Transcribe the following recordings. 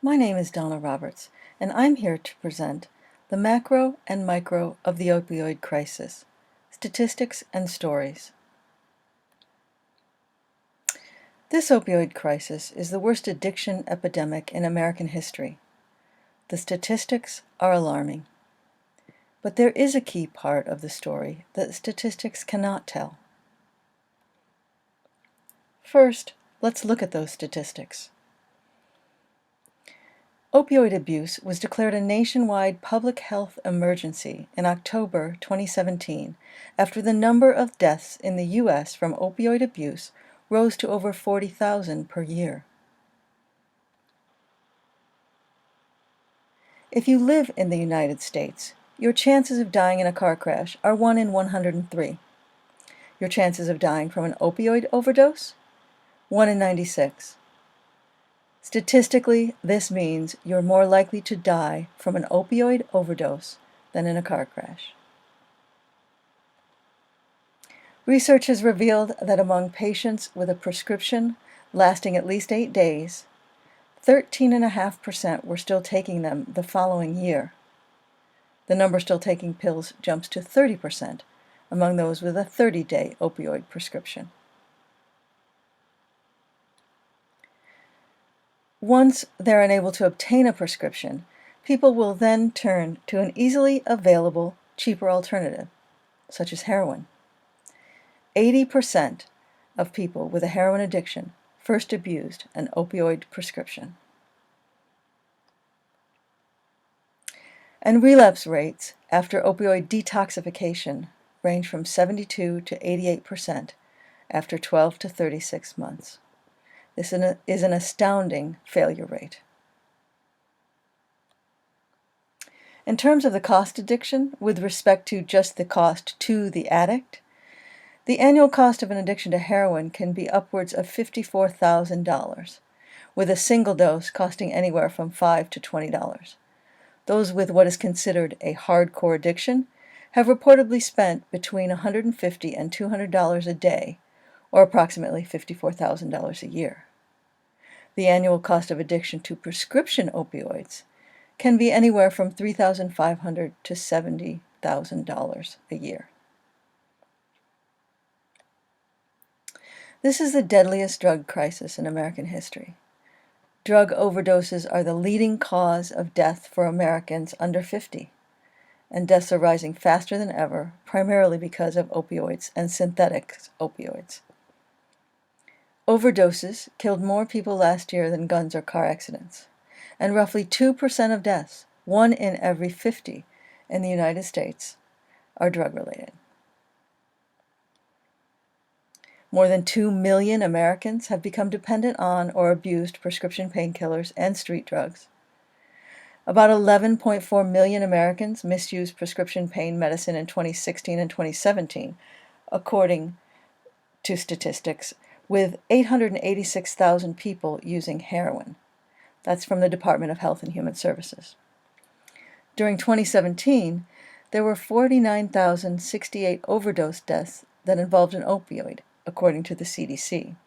My name is Donna Roberts, and I'm here to present the macro and micro of the opioid crisis, statistics and stories. This opioid crisis is the worst addiction epidemic in American history. The statistics are alarming. But there is a key part of the story that statistics cannot tell. First, let's look at those statistics. Opioid abuse was declared a nationwide public health emergency in October 2017 after the number of deaths in the U.S. from opioid abuse rose to over 40,000 per year. If you live in the United States, your chances of dying in a car crash are 1 in 103. Your chances of dying from an opioid overdose? 1 in 96. Statistically, this means you're more likely to die from an opioid overdose than in a car crash. Research has revealed that among patients with a prescription lasting at least 8 days, 13.5% were still taking them the following year. The number still taking pills jumps to 30% among those with a 30-day opioid prescription. Once they're unable to obtain a prescription, people will then turn to an easily available, cheaper alternative, such as heroin. 80% of people with a heroin addiction first abused an opioid prescription. And relapse rates after opioid detoxification range from 72 to 88% after 12 to 36 months. This is an astounding failure rate. In terms of the cost addiction, with respect to just the cost to the addict, the annual cost of an addiction to heroin can be upwards of $54,000, with a single dose costing anywhere from $5 to $20. Those with what is considered a hardcore addiction have reportedly spent between $150 and $200 a day, or approximately $54,000 a year. The annual cost of addiction to prescription opioids can be anywhere from $3,500 to $70,000 a year. This is the deadliest drug crisis in American history. Drug overdoses are the leading cause of death for Americans under 50, and deaths are rising faster than ever, primarily because of opioids and synthetic opioids. Overdoses killed more people last year than guns or car accidents, and roughly 2% of deaths, 1 in every 50 in the United States, are drug-related. More than 2 million Americans have become dependent on or abused prescription painkillers and street drugs. About 11.4 million Americans misused prescription pain medicine in 2016 and 2017, according to statistics, with 886,000 people using heroin. That's from the Department of Health and Human Services. During 2017, there were 49,068 overdose deaths that involved an opioid, according to the CDC.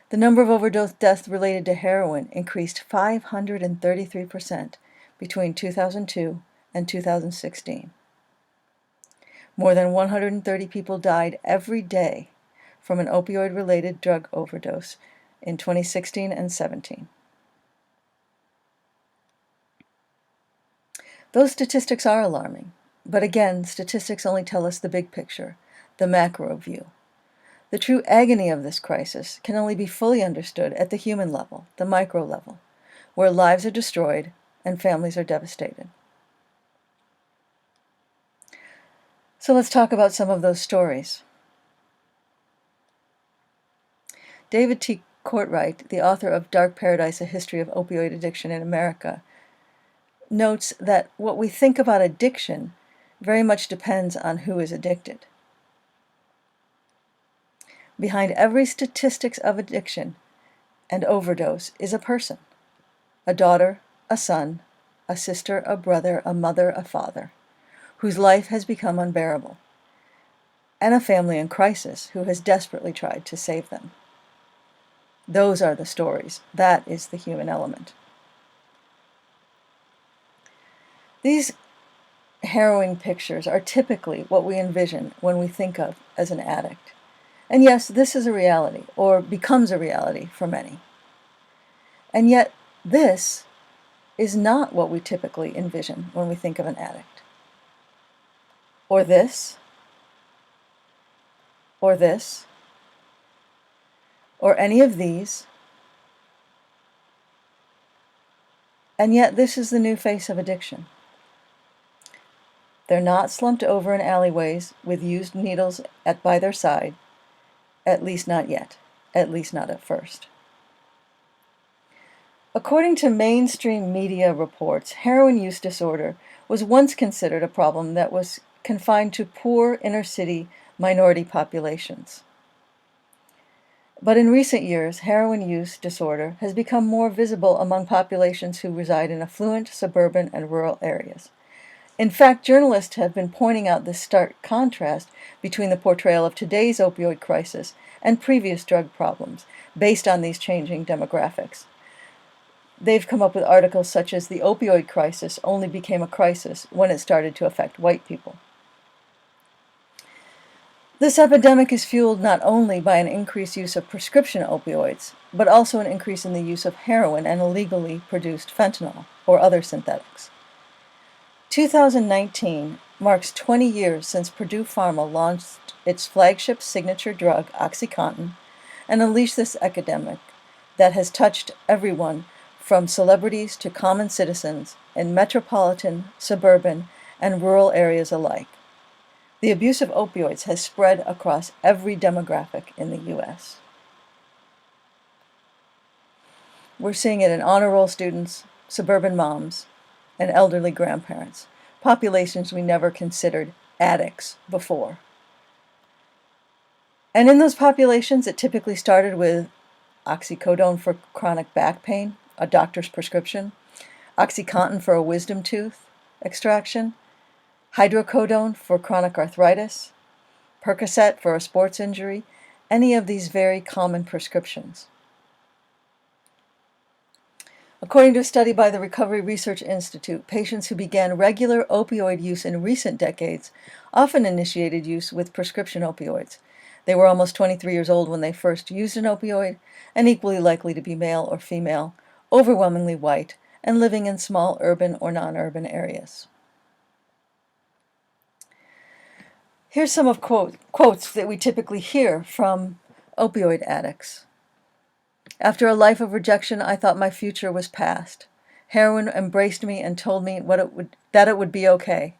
The number of overdose deaths related to heroin increased 533% between 2002 and 2016. More than 130 people died every day from an opioid-related drug overdose in 2016 and 17. Those statistics are alarming, but again, statistics only tell us the big picture, the macro view. The true agony of this crisis can only be fully understood at the human level, the micro level, where lives are destroyed and families are devastated. So let's talk about some of those stories. David T. Courtwright, the author of Dark Paradise, A History of Opioid Addiction in America, notes that what we think about addiction very much depends on who is addicted. Behind every statistics of addiction and overdose is a person, a daughter, a son, a sister, a brother, a mother, a father, whose life has become unbearable, and a family in crisis who has desperately tried to save them. Those are the stories. That is the human element. These harrowing pictures are typically what we envision when we think of as an addict. And yes, this is a reality, or becomes a reality for many. And yet, this is not what we typically envision when we think of an addict. Or this, or this, or any of these. And yet, this is the new face of addiction. They're not slumped over in alleyways with used needles by their side, at least not yet, at least not at first. According to mainstream media reports, heroin use disorder was once considered a problem that was confined to poor inner-city minority populations. But in recent years, heroin use disorder has become more visible among populations who reside in affluent, suburban, and rural areas. In fact, journalists have been pointing out the stark contrast between the portrayal of today's opioid crisis and previous drug problems, based on these changing demographics. They've come up with articles such as "The opioid crisis only became a crisis when it started to affect white people." This epidemic is fueled not only by an increased use of prescription opioids, but also an increase in the use of heroin and illegally produced fentanyl or other synthetics. 2019 marks 20 years since Purdue Pharma launched its flagship signature drug, Oxycontin, and unleashed this epidemic that has touched everyone from celebrities to common citizens in metropolitan, suburban, and rural areas alike. The abuse of opioids has spread across every demographic in the U.S. We're seeing it in honor roll students, suburban moms, and elderly grandparents, populations we never considered addicts before. And in those populations, it typically started with oxycodone for chronic back pain, a doctor's prescription, Oxycontin for a wisdom tooth extraction, hydrocodone for chronic arthritis, Percocet for a sports injury, any of these very common prescriptions. According to a study by the Recovery Research Institute, patients who began regular opioid use in recent decades often initiated use with prescription opioids. They were almost 23 years old when they first used an opioid, and equally likely to be male or female, overwhelmingly white, and living in small urban or non-urban areas. Here's some of quotes that we typically hear from opioid addicts. "After a life of rejection, I thought my future was past. Heroin embraced me and told me that it would be okay.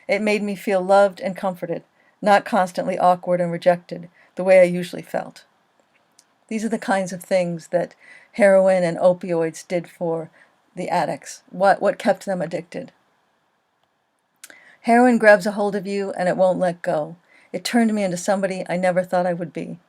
It made me feel loved and comforted, not constantly awkward and rejected, the way I usually felt." These are the kinds of things that heroin and opioids did for the addicts, what kept them addicted. "Heroin grabs a hold of you and it won't let go. It turned me into somebody I never thought I would be."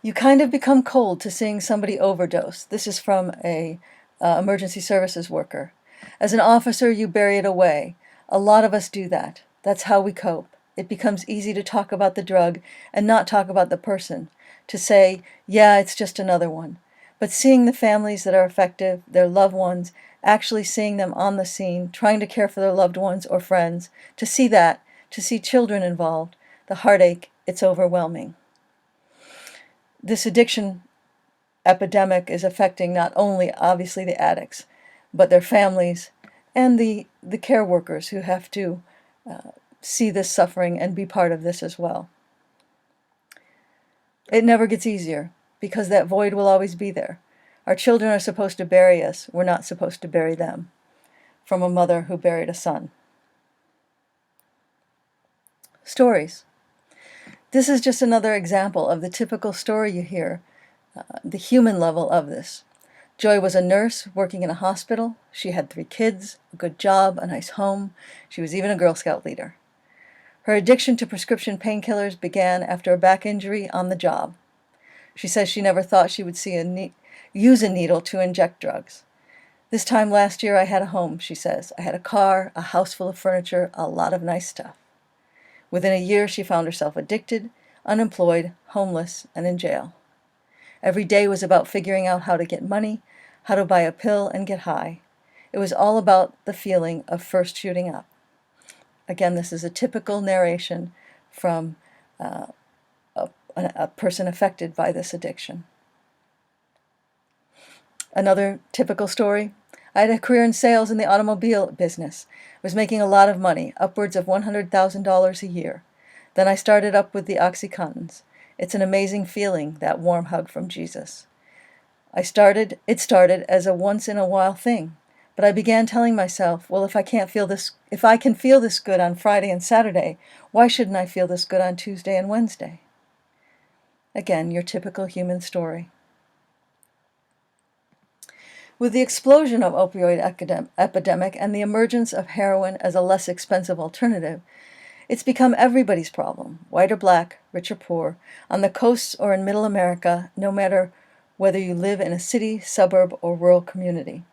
"You kind of become cold to seeing somebody overdose." This is from a emergency services worker. "As an officer, you bury it away. A lot of us do that. That's how we cope. It becomes easy to talk about the drug and not talk about the person, to say, yeah, it's just another one. But seeing the families that are affected, their loved ones, actually seeing them on the scene, trying to care for their loved ones or friends, to see children involved, the heartache, it's overwhelming." This addiction epidemic is affecting not only, obviously, the addicts, but their families and the care workers who have to see this suffering and be part of this as well. It never gets easier, because that void will always be there. Our children are supposed to bury us. We're not supposed to bury them. From a mother who buried a son. Stories. This is just another example of the typical story you hear, the human level of this. Joy was a nurse working in a hospital. She had 3 kids, a good job, a nice home. She was even a Girl Scout leader. Her addiction to prescription painkillers began after a back injury on the job. She says she never thought she would use a needle to inject drugs. "This time last year I had a home," she says. "I had a car, a house full of furniture, a lot of nice stuff." Within a year, she found herself addicted, unemployed, homeless, and in jail. Every day was about figuring out how to get money, how to buy a pill and get high. It was all about the feeling of first shooting up. Again, this is a typical narration from a person affected by this addiction. Another typical story: I had a career in sales in the automobile business. I was making a lot of money, upwards of $100,000 a year. Then I started up with the Oxycontins. It's an amazing feeling, that warm hug from Jesus. It started as a once-in-a-while thing, but I began telling myself, well, if I can feel this good on Friday and Saturday, why shouldn't I feel this good on Tuesday and Wednesday? Again, your typical human story. With the explosion of opioid epidemic and the emergence of heroin as a less expensive alternative, it's become everybody's problem, white or black, rich or poor, on the coasts or in middle America, no matter whether you live in a city, suburb, or rural community.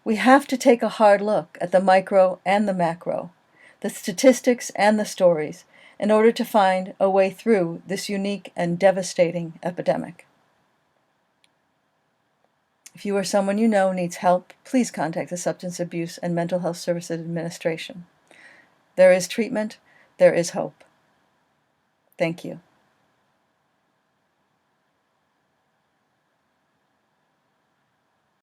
We have to take a hard look at the micro and the macro, the statistics and the stories, in order to find a way through this unique and devastating epidemic. If you or someone you know needs help, please contact the Substance Abuse and Mental Health Services Administration. There is treatment, there is hope. Thank you.